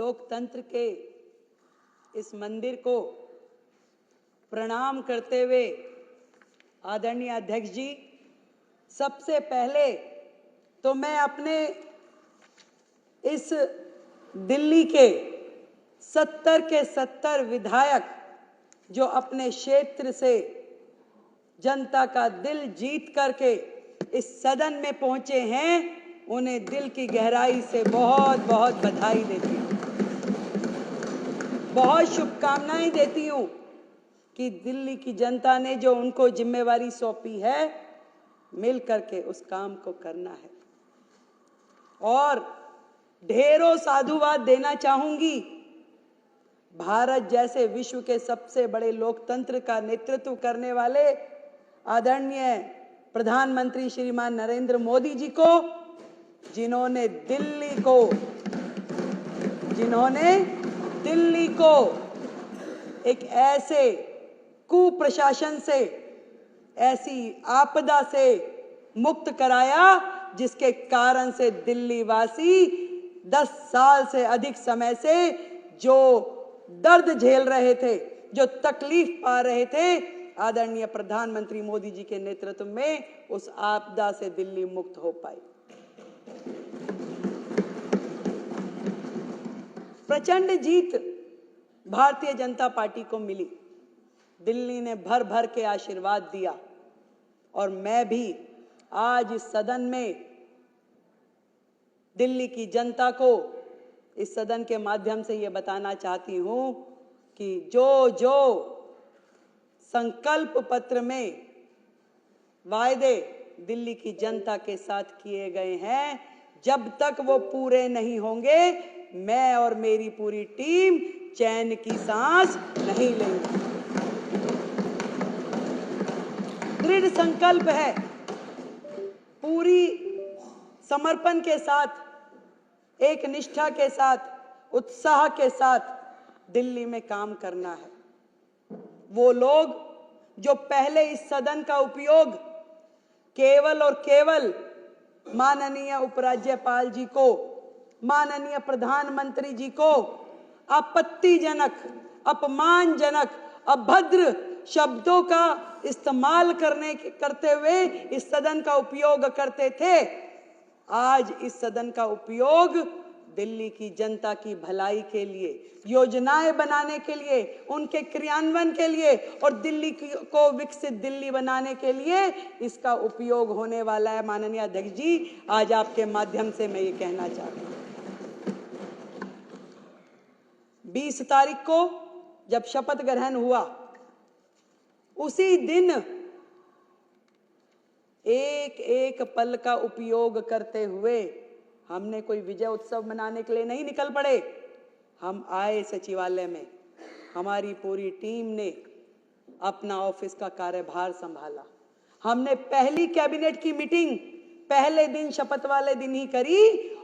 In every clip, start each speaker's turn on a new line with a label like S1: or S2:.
S1: लोकतंत्र के इस मंदिर को प्रणाम करते हुए आदरणीय अध्यक्ष जी, सबसे पहले तो मैं अपने इस दिल्ली के 70 के 70 विधायक जो अपने क्षेत्र से जनता का दिल जीत करके इस सदन में पहुंचे हैं, उन्हें दिल की गहराई से बहुत बहुत बधाई देती हूं, बहुत शुभकामनाएं देती हूं कि दिल्ली की जनता ने जो उनको जिम्मेवारी सौंपी है, मिल करके उस काम को करना है। और ढेरों साधुवाद देना चाहूंगी भारत जैसे विश्व के सबसे बड़े लोकतंत्र का नेतृत्व करने वाले आदरणीय प्रधानमंत्री श्रीमान नरेंद्र मोदी जी को, जिन्होंने दिल्ली को एक ऐसे कुप्रशासन से, ऐसी आपदा से मुक्त कराया जिसके कारण से दिल्ली वासी 10 साल से अधिक समय से जो दर्द झेल रहे थे, जो तकलीफ पा रहे थे, आदरणीय प्रधानमंत्री मोदी जी के नेतृत्व में उस आपदा से दिल्ली मुक्त हो पाई। प्रचंड जीत भारतीय जनता पार्टी को मिली। दिल्ली ने भर भर के आशीर्वाद दिया और मैं भी आज इस सदन में दिल्ली की जनता को इस सदन के माध्यम से ये बताना चाहती हूं कि जो जो संकल्प पत्र में वायदे दिल्ली की जनता के साथ किए गए हैं, जब तक वो पूरे नहीं होंगे, मैं और मेरी पूरी टीम चैन की सांस नहीं लेंगे। दृढ़ संकल्प है, पूरी समर्पण के साथ, एक निष्ठा के साथ, उत्साह के साथ दिल्ली में काम करना है। वो लोग जो पहले इस सदन का उपयोग केवल और केवल माननीय उपराज्यपाल जी को, माननीय प्रधानमंत्री जी को आपत्तिजनक, अपमानजनक, अभद्र शब्दों का इस्तेमाल करते हुए इस सदन का उपयोग करते थे, आज इस सदन का उपयोग दिल्ली की जनता की भलाई के लिए, योजनाएं बनाने के लिए, उनके क्रियान्वयन के लिए और दिल्ली को विकसित दिल्ली बनाने के लिए इसका उपयोग होने वाला है। माननीय अध्यक्ष जी, आज आपके माध्यम से मैं ये कहना चाहती हूँ, 20 तारीख को जब शपथ ग्रहण हुआ, उसी दिन एक एक पल का उपयोग करते हुए हमने कोई विजय उत्सव मनाने के लिए नहीं निकल पड़े। हम आए सचिवालय में, हमारी पूरी टीम ने अपना ऑफिस का कार्यभार संभाला। हमने पहली कैबिनेट की मीटिंग पहले दिन, शपथ वाले दिन ही करी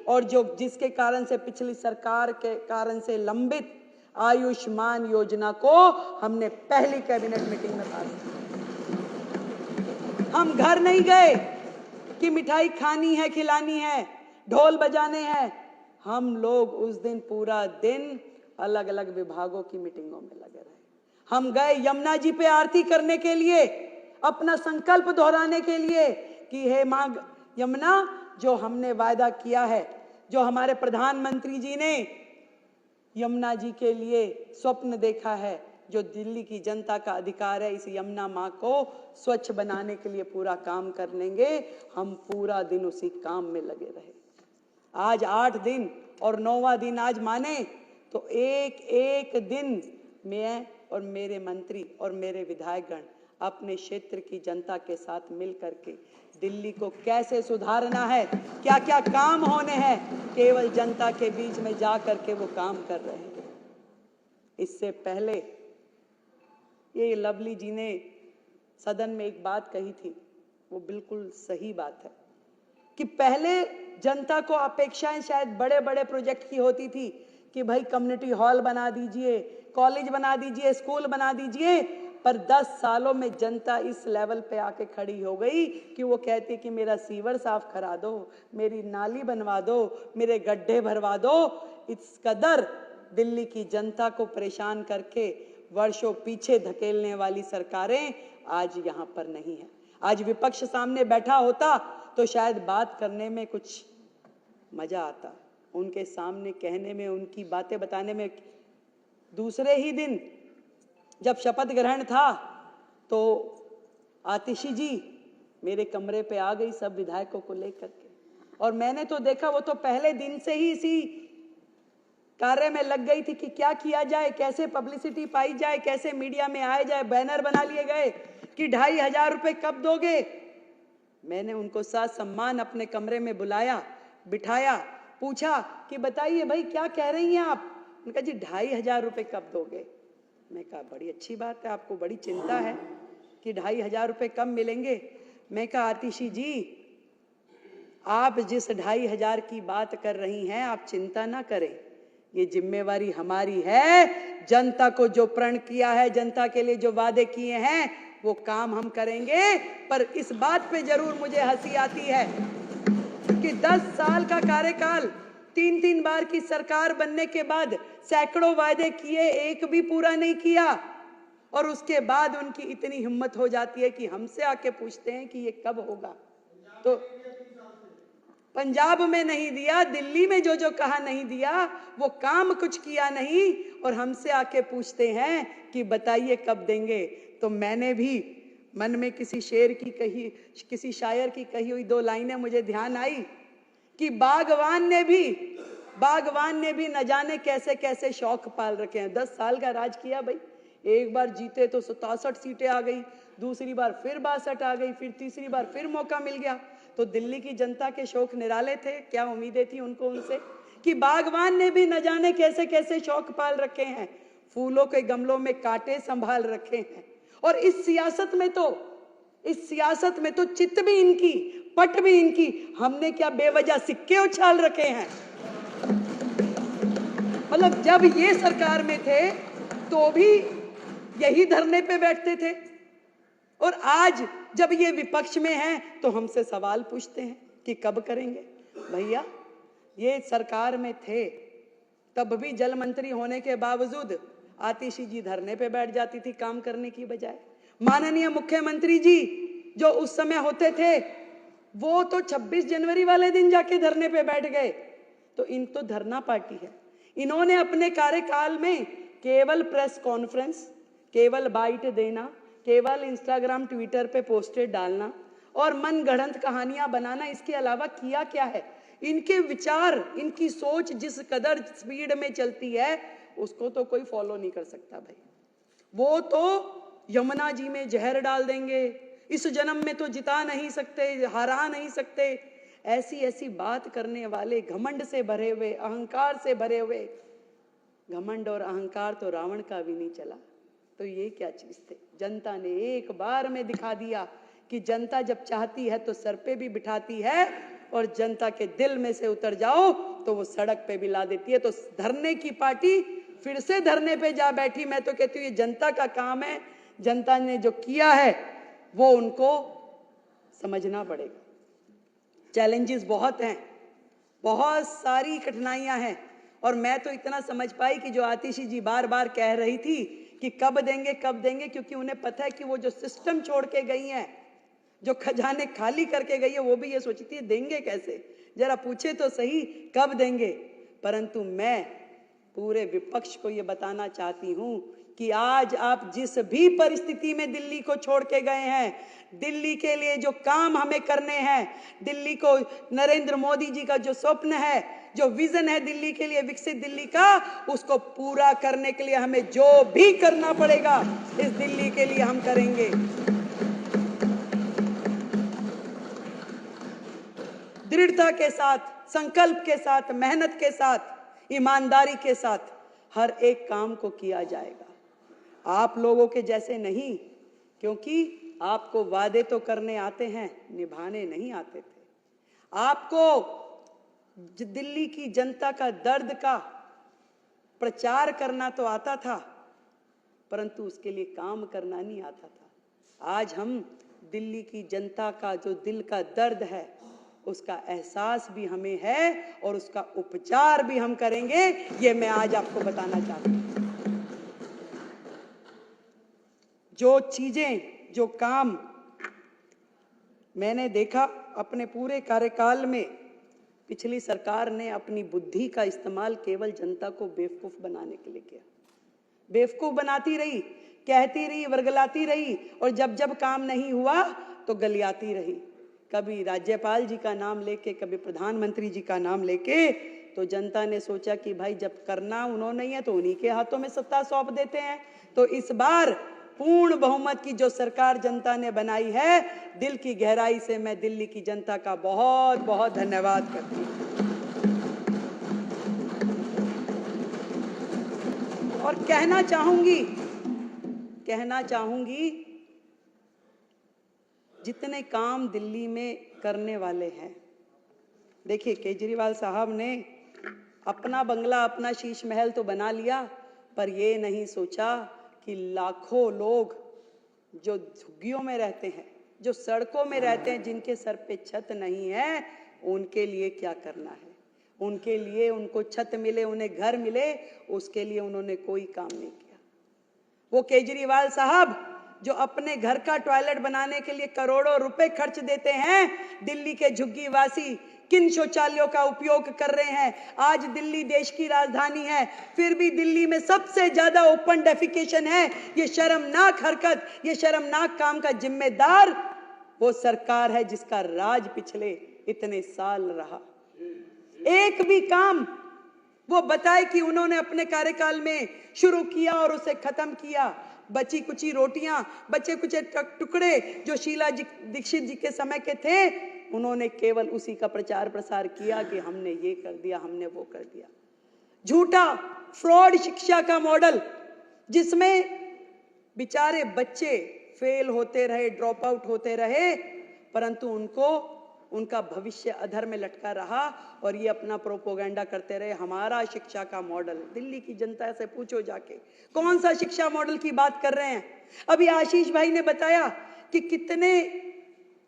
S1: और जिसके कारण से पिछली सरकार के कारण से लंबित आयुष्मान योजना को हमने पहली कैबिनेट मीटिंग में पास किया। हम घर नहीं गए कि मिठाई खानी है, खिलानी है, ढोल बजाने हैं। हम लोग उस दिन पूरा दिन अलग अलग विभागों की मीटिंगों में लगे रहे। हम गए यमुना जी पे आरती करने के लिए, अपना संकल्प दोहराने के लिए कि हे मां यमुना, जो हमने वायदा किया है, जो हमारे प्रधानमंत्री जी ने यमुना जी के लिए स्वप्न देखा है, जो दिल्ली की जनता का अधिकार है, इस यमुना मां को स्वच्छ बनाने के लिए पूरा काम कर लेंगे। हम पूरा दिन उसी काम में लगे रहे। आज 8 दिन और 9वां दिन आज माने तो एक एक दिन मैं और मेरे मंत्री और मेरे विधायकगण अपने क्षेत्र की जनता के साथ मिल करके दिल्ली को कैसे सुधारना है, क्या क्या काम होने हैं, केवल जनता के बीच में जा करके वो काम कर रहे हैं। इससे पहले ये लवली जी ने सदन में एक बात कही थी, वो बिल्कुल सही बात है कि पहले जनता को अपेक्षाएं शायद बड़े बड़े प्रोजेक्ट की होती थी कि भाई कम्युनिटी हॉल बना दीजिए, कॉलेज बना दीजिए, स्कूल बना दीजिए, पर 10 सालों में जनता इस लेवल पे आके खड़ी हो गई कि वो कहती है कि मेरा सीवर साफ करा दो, मेरी नाली बनवा दो, मेरे गड्ढे भरवा दो। इस कदर दिल्ली की जनता को परेशान करके वर्षों पीछे धकेलने वाली सरकारें आज यहां पर नहीं है। आज विपक्ष सामने बैठा होता तो शायद बात करने में कुछ मजा आता, उनके सामने कहने में, उनकी बातें बताने में। दूसरे ही दिन जब शपथ ग्रहण था तो आतिशी जी मेरे कमरे पे आ गई सब विधायकों को लेकर के, और मैंने तो देखा वो तो पहले दिन से ही इसी कार्य में लग गई थी कि क्या किया जाए, कैसे पब्लिसिटी पाई जाए, कैसे मीडिया में आया जाए। बैनर बना लिए गए कि 2,500 रुपए कब दोगे। मैंने उनको साथ सम्मान अपने कमरे में बुलाया, बिठाया, पूछा कि बताइए भाई क्या कह रही हैं आप। उन्होंने कहा जी 2,500 रुपए कब दोगे। मैं कहा बड़ी अच्छी बात है, आपको बड़ी चिंता है कि 2,500 रुपए कब मिलेंगे। मैं कहा आतिशी जी आप जिस 2,500 की बात कर रही हैं आप चिंता ना करें, ये जिम्मेवारी हमारी है। जनता को जो प्रण किया है, जनता के लिए जो वादे किए हैं वो काम हम करेंगे। पर इस बात पे जरूर मुझे हंसी आती है कि 10 साल का कार्यकाल, 3-3 बार की सरकार बनने के बाद सैकड़ों वादे किए, एक भी पूरा नहीं किया। और उसके बाद उनकी इतनी हिम्मत हो जाती है कि हमसे आके पूछते हैं कि ये कब होगा। तो पंजाब में नहीं दिया, दिल्ली में जो जो कहा नहीं दिया, वो काम कुछ किया नहीं, और हमसे आके पूछते हैं कि बताइए कब देंगे। तो मैंने भी मन में किसी शेर की कही, किसी शायर की कही हुई 2 लाइनें मुझे ध्यान आई कि बागवान ने भी न जाने कैसे कैसे शौक पाल रखे हैं। 10 साल का राज किया भाई, एक बार जीते तो 67 सीटें आ गई, दूसरी बार फिर 62 आ गई, फिर तीसरी बार फिर मौका मिल गया। तो दिल्ली की जनता के शौक निराले थे, क्या उम्मीदें थी उनको उनसे कि बागवान ने भी न जाने कैसे कैसे शौक पाल रखे हैं, फूलों के गमलों में कांटे संभाल रखे हैं। और इस सियासत में तो चित भी इनकी, पट भी इनकी, हमने क्या बेवजह सिक्के उछाल रखे हैं। मतलब जब ये सरकार में थे तो भी यही धरने पे बैठते थे, और आज जब ये विपक्ष में हैं तो हमसे सवाल पूछते हैं कि कब करेंगे। भैया ये सरकार में थे तब भी जल मंत्री होने के बावजूद आतिशी जी धरने पे बैठ जाती थी काम करने की बजाय। माननीय मुख्यमंत्री जी जो उस समय होते थे वो तो 26 जनवरी वाले दिन जाके धरने पे बैठ गए। तो इन तो धरना पार्टी है। इन्होंने अपने कार्यकाल में केवल प्रेस कॉन्फ्रेंस, केवल बाइट देना, केवल इंस्टाग्राम ट्विटर पे पोस्टर डालना और मनगढ़ंत कहानियां बनाना, इसके अलावा किया क्या है। इनके विचार, इनकी सोच जिस कदर स्पीड में चलती है उसको तो कोई फॉलो नहीं कर सकता भाई। वो तो यमुना जी में जहर डाल देंगे, इस जन्म में तो जिता नहीं सकते, हरा नहीं सकते, ऐसी ऐसी बात करने वाले, घमंड से भरे हुए, अहंकार से भरे हुए। घमंड और अहंकार तो रावण का भी नहीं चला, तो ये क्या चीज थे। जनता ने एक बार में दिखा दिया कि जनता जब चाहती है तो सर पे भी बिठाती है, और जनता के दिल में से उतर जाओ तो वो सड़क पे भी ला देती है। तो धरने की पार्टी फिर से धरने पे जा बैठी। मैं तो कहती हूँ ये जनता का काम है, जनता ने जो किया है वो उनको समझना पड़ेगा। चैलेंजेस बहुत हैं, बहुत सारी कठिनाइयां हैं, और मैं तो इतना समझ पाई कि जो आतिशी जी बार बार कह रही थी कि कब देंगे कब देंगे, क्योंकि उन्हें पता है कि वो जो सिस्टम छोड़ के गई हैं, जो खजाने खाली करके गई है, वो भी ये सोचती है देंगे कैसे, जरा पूछे तो सही कब देंगे। परंतु मैं पूरे विपक्ष को ये बताना चाहती हूं कि आज आप जिस भी परिस्थिति में दिल्ली को छोड़ के गए हैं, दिल्ली के लिए जो काम हमें करने हैं, दिल्ली को नरेंद्र मोदी जी का जो स्वप्न है, जो विजन है दिल्ली के लिए, विकसित दिल्ली का, उसको पूरा करने के लिए हमें जो भी करना पड़ेगा इस दिल्ली के लिए हम करेंगे। दृढ़ता के साथ, संकल्प के साथ, मेहनत के साथ, ईमानदारी के साथ हर एक काम को किया जाएगा। आप लोगों के जैसे नहीं, क्योंकि आपको वादे तो करने आते हैं, निभाने नहीं आते थे। आपको दिल्ली की जनता का दर्द का प्रचार करना तो आता था, परंतु उसके लिए काम करना नहीं आता था। आज हम दिल्ली की जनता का जो दिल का दर्द है उसका एहसास भी हमें है और उसका उपचार भी हम करेंगे। ये मैं आज आपको बताना चाहती हूँ। जो चीजें, जो काम मैंने देखा अपने पूरे कार्यकाल में, पिछली सरकार ने अपनी बुद्धि का इस्तेमाल केवल जनता को बेवकूफ बनाने के लिए किया। बेवकूफ बनाती रही, कहती रही, वर्गलाती रही, और जब जब काम नहीं हुआ तो गलियाती रही। कभी राज्यपाल जी का नाम लेके, कभी प्रधानमंत्री जी का नाम लेके। तो जनता ने सोचा कि भाई जब करना उन्होंने ही है तो उन्हीं के हाथों में सत्ता सौंप देते हैं। तो इस बार पूर्ण बहुमत की जो सरकार जनता ने बनाई है, दिल की गहराई से मैं दिल्ली की जनता का बहुत बहुत धन्यवाद करती हूँ। और कहना चाहूंगी जितने काम दिल्ली में करने वाले हैं, देखिए केजरीवाल साहब ने अपना बंगला, अपना शीश महल तो बना लिया, पर ये नहीं सोचा कि लाखों लोग जो झुग्गियों में रहते हैं, जो सड़कों में रहते हैं, जिनके सर पे छत नहीं है, उनके लिए क्या करना है। उनके लिए, उनको छत मिले, उन्हें घर मिले, उसके लिए उन्होंने कोई काम नहीं किया। वो केजरीवाल साहब जो अपने घर का टॉयलेट बनाने के लिए करोड़ों रुपए खर्च देते हैं, दिल्ली के झुग्गीवासी किन शौचालयों का उपयोग कर रहे हैं। आज दिल्ली देश की राजधानी है, फिर भी दिल्ली में सबसे ज्यादा ओपन डेफिकेशन है। ये शर्मनाक हरकत, ये शर्मनाक काम का जिम्मेदार वो सरकार है जिसका राज पिछले इतने साल रहा। एक भी काम वो बताए कि उन्होंने अपने कार्यकाल में शुरू किया और उसे खत्म किया। बची कुची रोटियां, बचे कुचे टुकड़े जो शीला दीक्षित जी के समय के थे, उन्होंने केवल उसी का प्रचार प्रसार किया कि हमने ये कर दिया, हमने वो कर दिया। झूठा फ्रॉड शिक्षा का मॉडल, जिसमें बेचारे बच्चे फेल होते रहे, ड्रॉप आउट होते रहे, परंतु उनका भविष्य अधर में लटका रहा और ये अपना प्रोपोगंडा करते रहे, हमारा शिक्षा का मॉडल। दिल्ली की जनता से पूछो जाके, कौन सा शिक्षा मॉडल की बात कर रहे हैं। अभी आशीष भाई ने बताया कि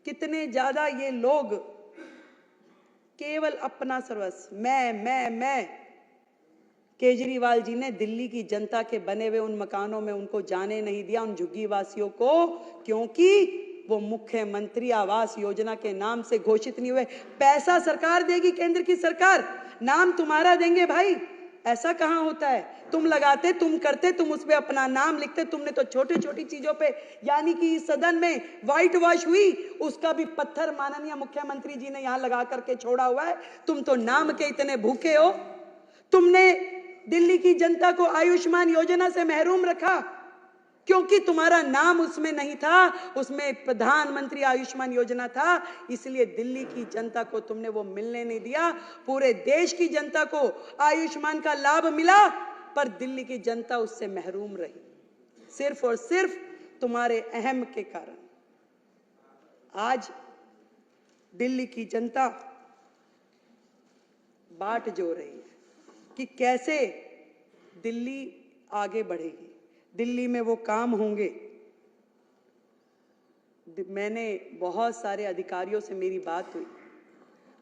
S1: कितने ज्यादा ये लोग केवल अपना सर्वस्व, मैं। केजरीवाल जी ने दिल्ली की जनता के बने हुए उन मकानों में उनको जाने नहीं दिया, उन झुग्गी वासियों को, क्योंकि वो मुख्यमंत्री आवास योजना के नाम से घोषित नहीं हुए। पैसा सरकार देगी, केंद्र की सरकार, नाम तुम्हारा देंगे भाई। ऐसा कहां होता है? तुम लगाते, तुम करते, तुम उस पे अपना नाम लिखते। तुमने तो छोटी छोटी चीजों पे, यानी कि इस सदन में व्हाइट वॉश हुई, उसका भी पत्थर माननीय मुख्यमंत्री जी ने यहां लगा करके छोड़ा हुआ है। तुम तो नाम के इतने भूखे हो। तुमने दिल्ली की जनता को आयुष्मान योजना से महरूम रखा क्योंकि तुम्हारा नाम उसमें नहीं था, उसमें प्रधानमंत्री आयुष्मान योजना था, इसलिए दिल्ली की जनता को तुमने वो मिलने नहीं दिया। पूरे देश की जनता को आयुष्मान का लाभ मिला, पर दिल्ली की जनता उससे महरूम रही, सिर्फ और सिर्फ तुम्हारे अहम के कारण। आज दिल्ली की जनता बाट जो रही है कि कैसे दिल्ली आगे बढ़ेगी, दिल्ली में वो काम होंगे। मैंने बहुत सारे अधिकारियों से मेरी बात हुई,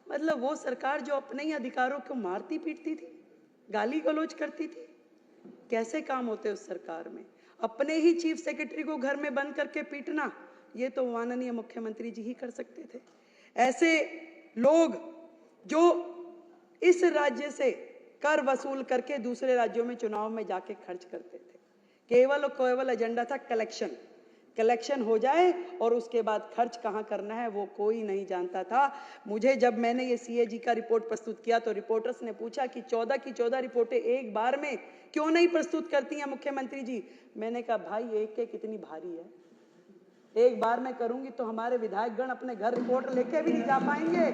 S1: मतलब वो सरकार जो अपने ही अधिकारों को मारती पीटती थी, गाली गलौज करती थी, कैसे काम होते उस सरकार में। अपने ही चीफ सेक्रेटरी को घर में बंद करके पीटना, ये तो माननीय मुख्यमंत्री जी ही कर सकते थे। ऐसे लोग जो इस राज्य से कर वसूल करके दूसरे राज्यों में चुनाव में जाके खर्च करते थे, केवल एजेंडा था कलेक्शन हो जाए और उसके बाद खर्च कहां करना है वो कोई नहीं जानता था। मुझे जब मैंने ये सीएजी का रिपोर्ट प्रस्तुत किया तो रिपोर्टर्स ने पूछा कि 14 की 14 रिपोर्टें एक बार में क्यों नहीं प्रस्तुत करती हैं मुख्यमंत्री जी। मैंने कहा भाई एक कितनी भारी है, एक बार मैं करूंगी तो हमारे विधायकगण अपने घर रिपोर्ट लेके भी नहीं जा पाएंगे।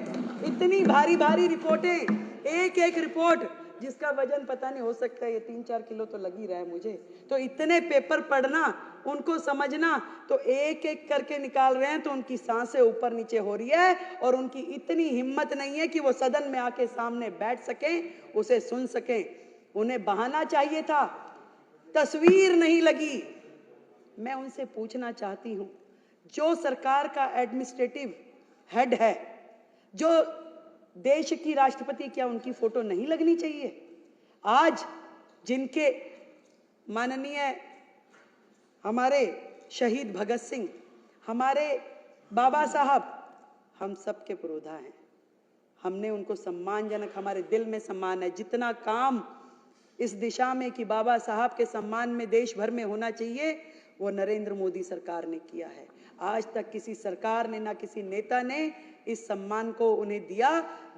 S1: इतनी भारी भारी रिपोर्टें, एक रिपोर्ट जिसका वजन पता नहीं, हो सकता है ये 3-4 किलो तो लग ही रहा है मुझे। तो इतने पेपर पढ़ना, उनको समझना, तो एक करके निकाल रहे हैं तो उनकी सांसें ऊपर नीचे हो रही है और उनकी इतनी हिम्मत नहीं है कि वो सदन में आके सामने बैठ सकें, उसे सुन सकें। उन्हें बहाना चाहिए था, तस्वीर नहीं लगी। मैं उनसे पूछना चाहती हूं, जो सरकार का एडमिनिस्ट्रेटिव हेड है, जो देश की राष्ट्रपति, क्या उनकी फोटो नहीं लगनी चाहिए? आज जिनके माननीय हमारे शहीद भगत सिंह, हमारे बाबा साहब, हम सबके पुरोधा हैं। हमने उनको सम्मानजनक, हमारे दिल में सम्मान है। जितना काम इस दिशा में कि बाबा साहब के सम्मान में देश भर में होना चाहिए, वो नरेंद्र मोदी सरकार ने किया है। आज तक किसी सरकार ने, ना किसी नेता ने इस सम्मान को उन्हें दिया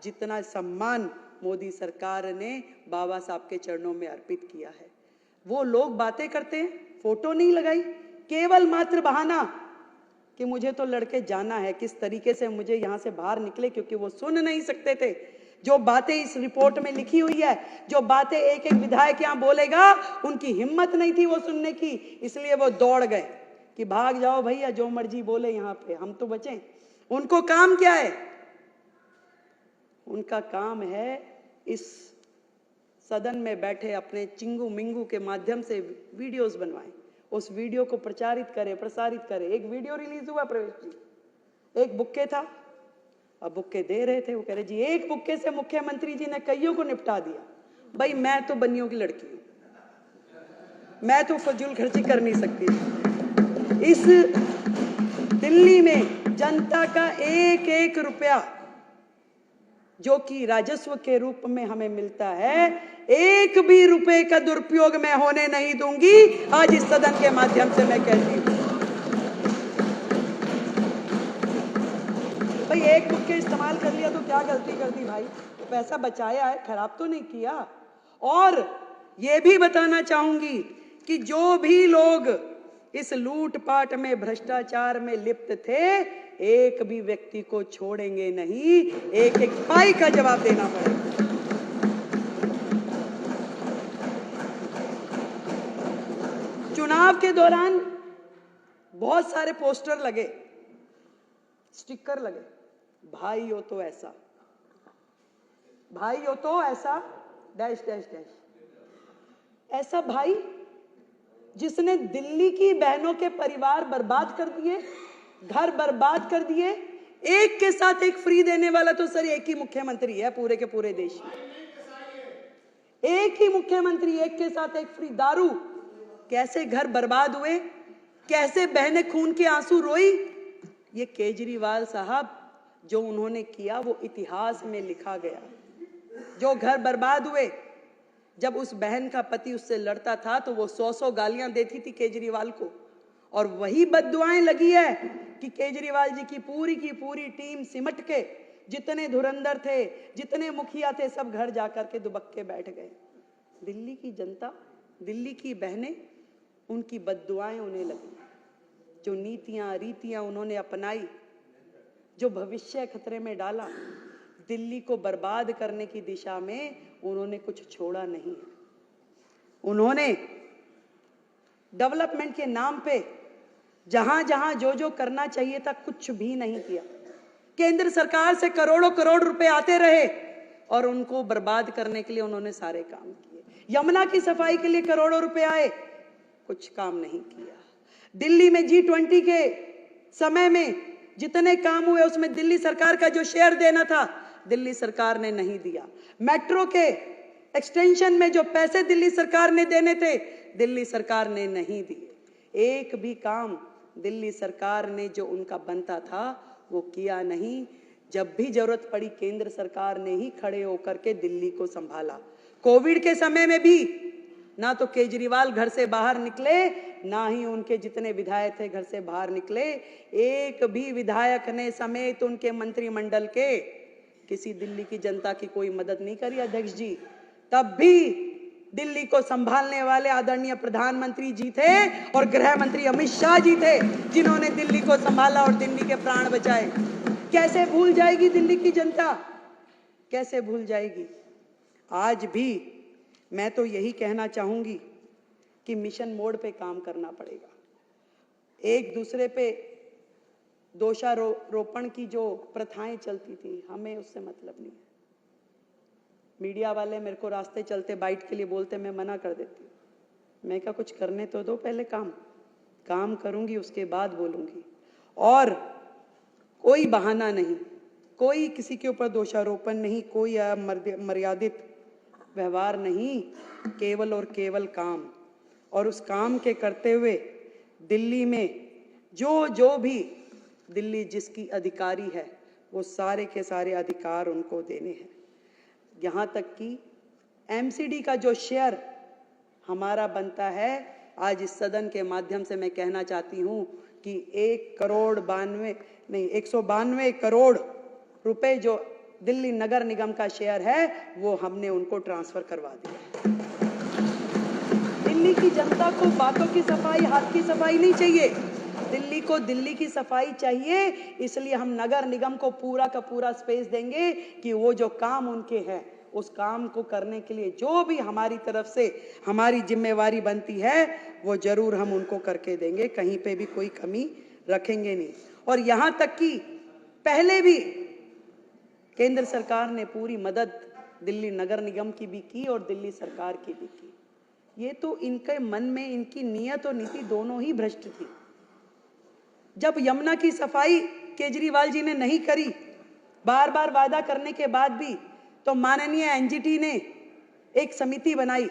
S1: जितना सम्मान मोदी सरकार ने बाबा साहब के चरणों में अर्पित किया है। वो लोग बातें करते हैं, फोटो नहीं लगाई, केवल मात्र बहाना कि मुझे तो लड़के जाना है, किस तरीके से मुझे यहां से बाहर निकले, क्योंकि वो सुन नहीं सकते थे जो बातें इस रिपोर्ट में लिखी हुई है, जो बातें एक एक विधायक यहां बोलेगा, उनकी हिम्मत नहीं थी वो सुनने की, इसलिए वो दौड़ गए कि भाग जाओ भैया, जो मर्जी बोले यहां पे, हम तो बचें। उनको काम क्या है? उनका काम है इस सदन में बैठे अपने चिंगू मिंगू के माध्यम से वीडियोस बनवाएं, उस वीडियो को प्रचारित करे, प्रसारित करे। एक वीडियो रिलीज हुआ प्रवेश जी, एक बुक्के था, अब बुक्के दे रहे थे, वो कह रहे जी एक बुक्के से मुख्यमंत्री जी ने कईयों को निपटा दिया। भाई मैं तो बनियों की लड़की हूं, मैं तो फजूल खर्ची कर नहीं सकती। इस दिल्ली में जनता का एक एक रुपया जो कि राजस्व के रूप में हमें मिलता है, एक भी रुपए का दुरुपयोग मैं होने नहीं दूंगी। आज इस सदन के माध्यम से मैं कहती हूं, भाई एक बुक्के इस्तेमाल कर लिया तो क्या गलती कर दी भाई? पैसा बचाया है, खराब तो नहीं किया। और ये भी बताना चाहूंगी कि जो भी लोग इस लूटपाट में, भ्रष्टाचार में लिप्त थे, एक भी व्यक्ति को छोड़ेंगे नहीं, एक एक पाई का जवाब देना पड़ेगा। चुनाव के दौरान बहुत सारे पोस्टर लगे, स्टिकर लगे, भाई हो तो ऐसा, भाई हो तो ऐसा, डैश डैश डैश। ऐसा भाई जिसने दिल्ली की बहनों के परिवार बर्बाद कर दिए, घर बर्बाद कर दिए, एक के साथ एक फ्री देने वाला तो सर एक ही मुख्यमंत्री है पूरे के पूरे देश में। एक ही मुख्यमंत्री, एक के साथ एक फ्री। दारू, कैसे घर बर्बाद हुए, कैसे बहनें खून के आंसू रोई, ये केजरीवाल साहब जो उन्होंने किया वो इतिहास में लिखा गया। जो घर बर्बाद हुए, जब उस बहन का पति उससे लड़ता था तो वो 100 गालियां देती थी केजरीवाल को, और वही बद्दुआएं लगी है कि केजरीवाल जी की पूरी टीम सिमट के, जितने धुरंधर थे, जितने मुखिया थे, सब घर जाकर के दुबक्के बैठ गए। दिल्ली की जनता, दिल्ली की बहनें, उनकी बद्दुआएं उन्हें लगी। जो नीतियां रीतियां उन्होंने अपनाई, जो भविष्य खतरे में डाला, दिल्ली को बर्बाद करने की दिशा में उन्होंने कुछ छोड़ा नहीं है। उन्होंने डेवलपमेंट के नाम पे जहां जहां जो जो करना चाहिए था, कुछ भी नहीं किया। केंद्र सरकार से करोड़ों करोड़ रुपए आते रहे और उनको बर्बाद करने के लिए उन्होंने सारे काम किए। यमुना की सफाई के लिए करोड़ों रुपए आए, कुछ काम नहीं किया। दिल्ली में G20 के समय में जितने काम हुए उसमें दिल्ली सरकार का जो शेयर देना था, दिल्ली सरकार ने नहीं दिया। मेट्रो के एक्सटेंशन में जो पैसे दिल्ली सरकार ने देने थे, दिल्ली सरकार ने नहीं दिए। एक भी काम दिल्ली सरकार ने जो उनका बनता था वो किया नहीं। जब भी जरूरत पड़ी केंद्र सरकार ने ही खड़े होकर के दिल्ली को संभाला। कोविड के समय में भी ना तो केजरीवाल घर से बाहर निकले, ना ही उनके जितने विधायक थे घर से बाहर निकले। एक भी विधायक ने समेत उनके मंत्रिमंडल के किसी दिल्ली की जनता की कोई मदद नहीं करी अध्यक्ष जी। तब भी दिल्ली को संभालने वाले आदरणीय प्रधानमंत्री जी थे और गृह मंत्री अमित शाह जी थे, जिन्होंने दिल्ली को संभाला और दिल्ली के प्राण बचाए। कैसे भूल जाएगी दिल्ली की जनता, कैसे भूल जाएगी? आज भी मैं तो यही कहना चाहूंगी कि मिशन मोड पे काम करना पड़ेगा। एक दूसरे पे दोषारोपण की जो प्रथाएं चलती थी, हमें उससे मतलब नहीं है। मीडिया वाले मेरे को रास्ते चलते बाइट के लिए बोलते, मैं मना कर देती हूँ। मैं क्या, कुछ करने तो दो पहले, काम करूंगी उसके बाद बोलूंगी। और कोई बहाना नहीं, कोई किसी के ऊपर दोषारोपण नहीं, कोई अमर्यादित व्यवहार नहीं, केवल और केवल काम। और उस काम के करते हुए दिल्ली में जो भी दिल्ली जिसकी अधिकारी है वो सारे के सारे अधिकार उनको देने हैं। यहाँ तक कि एमसीडी का जो शेयर हमारा बनता है, आज इस सदन के माध्यम से मैं कहना चाहती हूँ कि 192 करोड़ रुपए जो दिल्ली नगर निगम का शेयर है वो हमने उनको ट्रांसफर करवा दिया। दिल्ली की जनता को बातों की सफाई, हाथ की सफाई नहीं चाहिए, दिल्ली को दिल्ली की सफाई चाहिए। इसलिए हम नगर निगम को पूरा का पूरा स्पेस देंगे कि वो जो काम उनके हैं उस काम को करने के लिए जो भी हमारी तरफ से हमारी जिम्मेवारी बनती है वो जरूर हम उनको करके देंगे, कहीं पे भी कोई कमी रखेंगे नहीं। और यहाँ तक कि पहले भी केंद्र सरकार ने पूरी मदद दिल्ली नगर निगम की भी की और दिल्ली सरकार की भी की। ये तो इनके मन में इनकी नीयत और नीति दोनों ही भ्रष्ट थी। जब यमुना की सफाई केजरीवाल जी ने नहीं करी, बार बार वादा करने के बाद भी, तो माननीय एनजीटी ने एक समिति बनाई,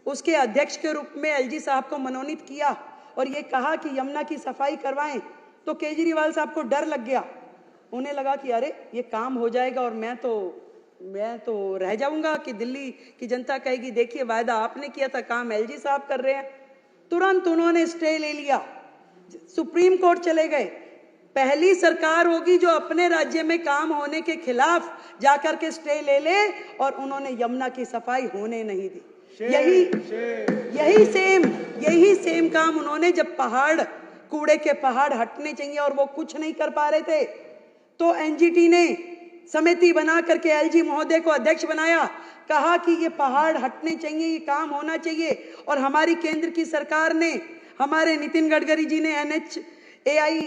S1: उसके अध्यक्ष के रूप में एलजी साहब को मनोनीत किया और ये कहा कि यमुना की सफाई करवाएं। तो केजरीवाल साहब को डर लग गया, उन्हें लगा कि अरे ये काम हो जाएगा और मैं तो रह जाऊंगा कि दिल्ली की जनता कहेगी देखिए वायदा आपने किया था, काम एलजी साहब कर रहे हैं। तुरंत उन्होंने स्टे ले लिया, सुप्रीम कोर्ट चले गए। पहली सरकार होगी जो अपने राज्य में काम होने के खिलाफ जाकर के स्टे ले ले, और उन्होंने यमुना की सफाई होने नहीं दी। यही सेम काम उन्होंने जब कूड़े के पहाड़ हटने चाहिए और वो कुछ नहीं कर पा रहे थे, तो एनजीटी ने समिति बना करके एलजी महोदय को अध्यक्ष बनाया, कहा कि ये पहाड़ हटने चाहिए, ये काम होना चाहिए। और हमारी केंद्र की सरकार ने, हमारे नितिन गडकरी जी ने NHAI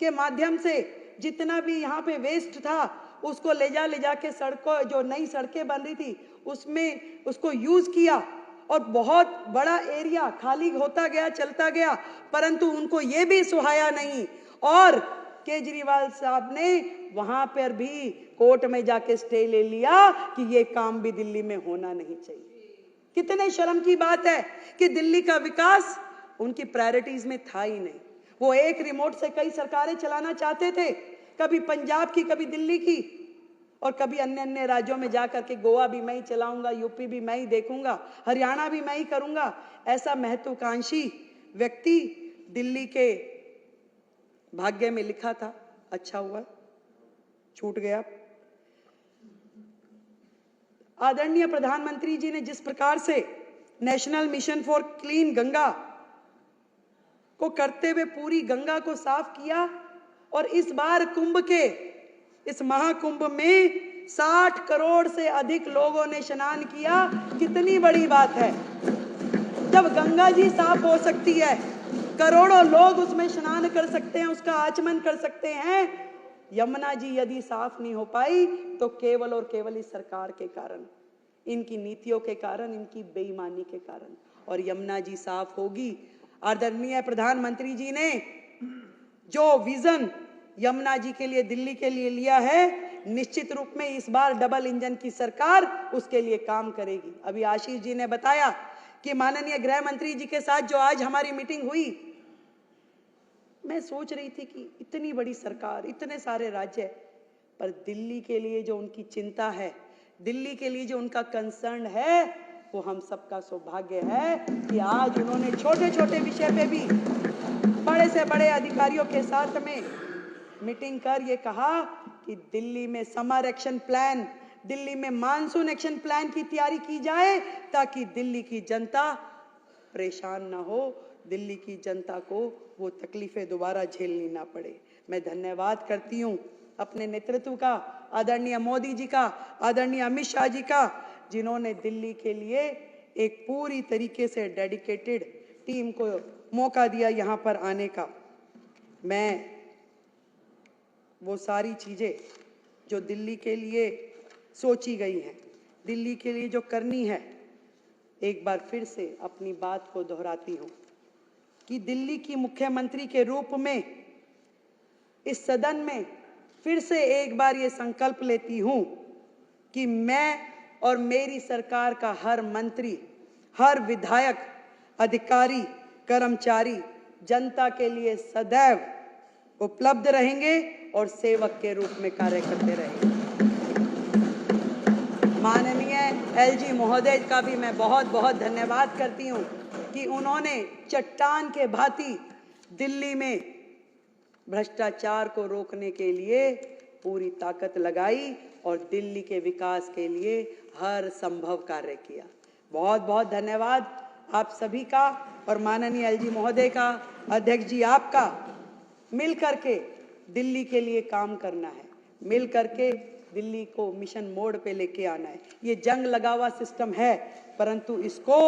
S1: के माध्यम से जितना भी यहाँ पे वेस्ट था उसको ले जा के सड़कों, जो नई सड़कें बन रही थी उसमें उसको यूज किया और बहुत बड़ा एरिया खाली होता गया, चलता गया, परंतु उनको ये भी सुहाया नहीं। और केजरीवाल साहब ने वहां पर भी कोर्ट में जाके स्टे ले लिया कि ये काम भी दिल्ली में होना नहीं चाहिए। कितने शर्म की बात है कि दिल्ली का विकास उनकी प्रायोरिटीज में था ही नहीं। वो एक रिमोट से कई सरकारें चलाना चाहते थे, कभी पंजाब की, कभी दिल्ली की, और कभी अन्य राज्यों में जाकर के गोवा भी मैं ही चलाऊंगा, यूपी भी मैं ही देखूंगा, हरियाणा भी मैं ही करूंगा। ऐसा महत्वाकांक्षी व्यक्ति दिल्ली के भाग्य में लिखा था, अच्छा हुआ छूट गया। आदरणीय प्रधानमंत्री जी ने जिस प्रकार से national mission for clean Ganga को करते हुए पूरी गंगा को साफ किया, और इस बार कुंभ के इस महाकुंभ में 60 करोड़ से अधिक लोगों ने स्नान किया। कितनी बड़ी बात है, जब गंगा जी साफ हो सकती है, करोड़ों लोग उसमें स्नान कर सकते हैं, उसका आचमन कर सकते हैं। यमुना जी यदि साफ नहीं हो पाई तो केवल और केवल इस सरकार के कारण, इनकी नीतियों के कारण, इनकी बेईमानी के कारण। और यमुना जी साफ होगी। आदरणीय प्रधानमंत्री जी ने जो विजन यमुना जी के लिए, दिल्ली के लिए लिया है, निश्चित रूप में इस बार डबल इंजन की सरकार उसके लिए काम करेगी। अभी आशीष जी ने बताया कि माननीय गृह मंत्री जी के साथ जो आज हमारी मीटिंग हुई, मैं सोच रही थी कि इतनी बड़ी सरकार, इतने सारे राज्य, पर दिल्ली के लिए जो उनकी चिंता है, दिल्ली के लिए जो उनका कंसर्न है, वो हम सबका सौभाग्य है कि आज उन्होंने छोटे छोटे विषय पे भी बड़े से बड़े अधिकारियों के साथ में मीटिंग कर ये कहा कि दिल्ली में समर एक्शन प्लान, दिल्ली में मानसून एक्शन प्लान की तैयारी की जाए, ताकि दिल्ली की जनता परेशान ना हो, दिल्ली की जनता को वो तकलीफें दोबारा झेलनी ना पड़े। मैं धन्यवाद करती हूँ अपने नेतृत्व का, आदरणीय मोदी जी का, आदरणीय अमित शाह जी का, जिन्होंने दिल्ली के लिए एक पूरी तरीके से डेडिकेटेड टीम को मौका दिया यहाँ पर आने का। मैं वो सारी चीज़ें जो दिल्ली के लिए सोची गई हैं, दिल्ली के लिए जो करनी है, एक बार फिर से अपनी बात को दोहराती हूँ कि दिल्ली की मुख्यमंत्री के रूप में इस सदन में फिर से एक बार ये संकल्प लेती हूं कि मैं और मेरी सरकार का हर मंत्री, हर विधायक, अधिकारी, कर्मचारी जनता के लिए सदैव उपलब्ध रहेंगे और सेवक के रूप में कार्य करते रहेंगे। माननीय एलजी महोदय का भी मैं बहुत बहुत धन्यवाद करती हूं कि उन्होंने चट्टान के भांति दिल्ली में भ्रष्टाचार को रोकने के लिए पूरी ताकत लगाई और दिल्ली के विकास के लिए हर संभव कार्य किया। बहुत बहुत धन्यवाद आप सभी का और माननीय एलजी महोदय का, अध्यक्ष जी आपका। मिल करके दिल्ली के लिए काम करना है, मिल करके दिल्ली को मिशन मोड पे लेके आना है। ये जंग लगा हुआ सिस्टम है, परंतु इसको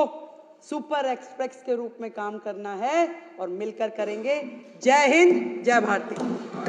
S1: सुपर एक्सप्रेस के रूप में काम करना है और मिलकर करेंगे। जय हिंद, जय भारती।